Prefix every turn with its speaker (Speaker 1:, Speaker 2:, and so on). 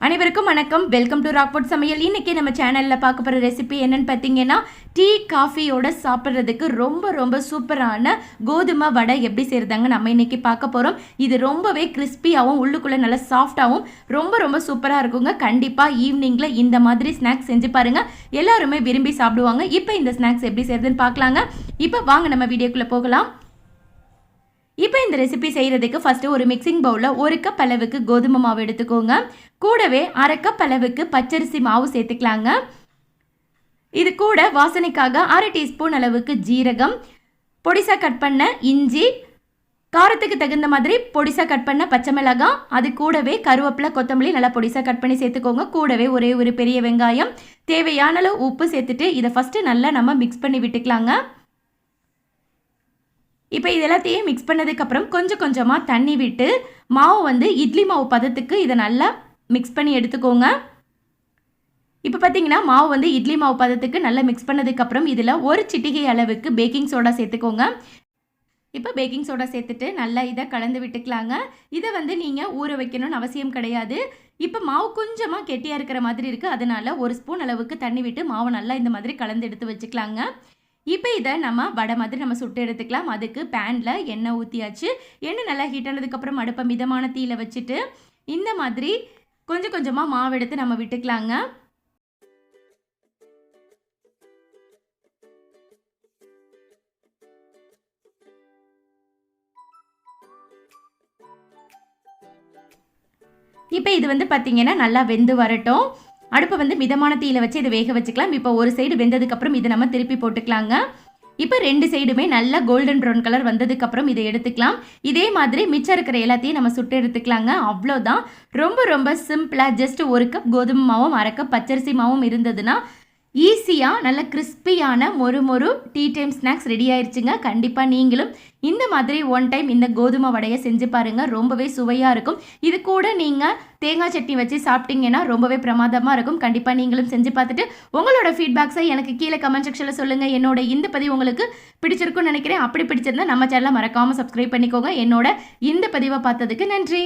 Speaker 1: அனைவருக்கும் வணக்கம். Welcome to Rockfort சமையல். இன்றைக்கி நம்ம சேனலில் பார்க்க போகிற ரெசிபி என்னென்னு பார்த்தீங்கன்னா, டீ காஃபியோட சாப்பிட்றதுக்கு ரொம்ப ரொம்ப சூப்பரான கோதுமை வடை எப்படி செய்கிறதாங்க நம்ம இன்றைக்கி பார்க்க போகிறோம். இது ரொம்பவே கிறிஸ்பியாகவும் உள்ளுக்குள்ளே நல்லா சாஃப்டாகவும் ரொம்ப ரொம்ப சூப்பராக இருக்குங்க. கண்டிப்பாக ஈவினிங்கில் இந்த மாதிரி ஸ்நாக்ஸ் செஞ்சு பாருங்கள், எல்லாருமே விரும்பி சாப்பிடுவாங்க. இப்போ இந்த ஸ்நாக்ஸ் எப்படி செய்கிறதுன்னு பார்க்கலாங்க. இப்போ வாங்க நம்ம வீடியோக்குள்ளே போகலாம். இப்போ இந்த ரெசிபி செய்கிறதுக்கு ஃபஸ்ட்டு ஒரு மிக்சிங் பவுலில் 1 கப் அளவுக்கு கோதுமை மாவு எடுத்துக்கோங்க. கூடவே 1/2 கப் அளவுக்கு பச்சரிசி மாவு சேர்த்துக்கலாங்க. இது கூட வாசனைக்காக 1/2 டீஸ்பூன் அளவுக்கு ஜீரகம், பொடிசாக கட் பண்ண இஞ்சி, காரத்துக்கு தகுந்த மாதிரி பொடிசாக கட் பண்ண பச்சை மிளகாய், அது கூடவே கருவேப்பிலை, கொத்தமல்லி நல்லா பொடிசாக கட் பண்ணி சேர்த்துக்கோங்க. கூடவே ஒரு பெரிய வெங்காயம், தேவையான அளவு உப்பு சேர்த்துட்டு இதை ஃபஸ்ட்டு நல்லா நம்ம மிக்ஸ் பண்ணி விட்டுக்கலாங்க. இப்போ இது எல்லாத்தையும் மிக்ஸ் பண்ணதுக்கப்புறம் கொஞ்சம் கொஞ்சமாக தண்ணி விட்டு மாவு இட்லி மாவு பதத்துக்கு இதை நல்லா மிக்ஸ் பண்ணி எடுத்துக்கோங்க. இப்போ பார்த்தீங்கன்னா மாவு இட்லி மாவு பதத்துக்கு நல்லா மிக்ஸ் பண்ணதுக்கப்புறம் இதில் 1 சிட்டிகை அளவுக்கு பேக்கிங் சோடா சேர்த்துக்கோங்க. இப்போ பேக்கிங் சோடா சேர்த்துட்டு நல்லா இதை கலந்து விட்டுக்கலாங்க. இதை நீங்கள் ஊற வைக்கணும்னு அவசியம் கிடையாது. இப்போ மாவு கொஞ்சமாக கெட்டியாக இருக்கிற மாதிரி இருக்குது, அதனால் 1 ஸ்பூன் அளவுக்கு தண்ணி விட்டு மாவு நல்லா இந்த மாதிரி கலந்து எடுத்து வச்சுக்கலாங்க. இப்போ இதை நம்ம வடை மாதிரி நம்ம சுட்டு எடுத்துக்கலாம். அதுக்கு பேனில் எண்ணெய் ஊற்றியாச்சு. எண்ணெய் நல்லா ஹீட் ஆனதுக்கப்புறம் அடுப்பை மிதமான தீயில வச்சுட்டு இந்த மாதிரி கொஞ்சம் கொஞ்சமாக மாவு எடுத்து நம்ம விட்டுக்கலாங்க. இப்போ இது பார்த்தீங்கன்னா நல்லா வெந்து வரட்டும். அடுப்பை மிதமான தீயில வச்சு இதை வேக வச்சுக்கலாம். இப்போ ஒரு சைடு வெந்ததுக்கப்புறம் இதை நம்ம திருப்பி போட்டுக்கலாங்க. இப்போ 2 சைடுமே நல்லா கோல்டன் ப்ரௌன் கலர் வந்ததுக்கப்புறம் இதை எடுத்துக்கலாம். இதே மாதிரி மிச்சம் இருக்கிற எல்லாத்தையும் நம்ம சுட்டு எடுத்துக்கலாங்க. அவ்வளோதான். ரொம்ப ரொம்ப சிம்பிளாக ஜஸ்ட் 1 கப் கோதுமை மாவும் 1/2 கப் பச்சரிசி மாவும் இருந்ததுன்னா ஈஸியாக நல்ல கிறிஸ்பியான மொறு டீ டைம் ஸ்நாக்ஸ் ரெடி ஆயிடுச்சுங்க. கண்டிப்பாக நீங்களும் இந்த மாதிரி 1 டைம் இந்த கோதுமை வடையை செஞ்சு பாருங்கள், ரொம்பவே சுவையாக இருக்கும். இது கூட நீங்கள் தேங்காய் சட்னி வச்சு சாப்பிட்டீங்கன்னா ரொம்பவே பிரமாதமாக இருக்கும். கண்டிப்பாக நீங்களும் செஞ்சு பார்த்துட்டு உங்களோட ஃபீட்பேக்ஸை எனக்கு கீழே கமெண்ட் செக்ஷனில் சொல்லுங்கள். என்னோட இந்த பதிவு உங்களுக்கு பிடிச்சிருக்குன்னு நினைக்கிறேன். அப்படி பிடிச்சிருந்தா நம்ம சேனலை மறக்காமல் சப்ஸ்கிரைப் பண்ணிக்கோங்க. என்னோட இந்த பதிவை பார்த்ததுக்கு நன்றி.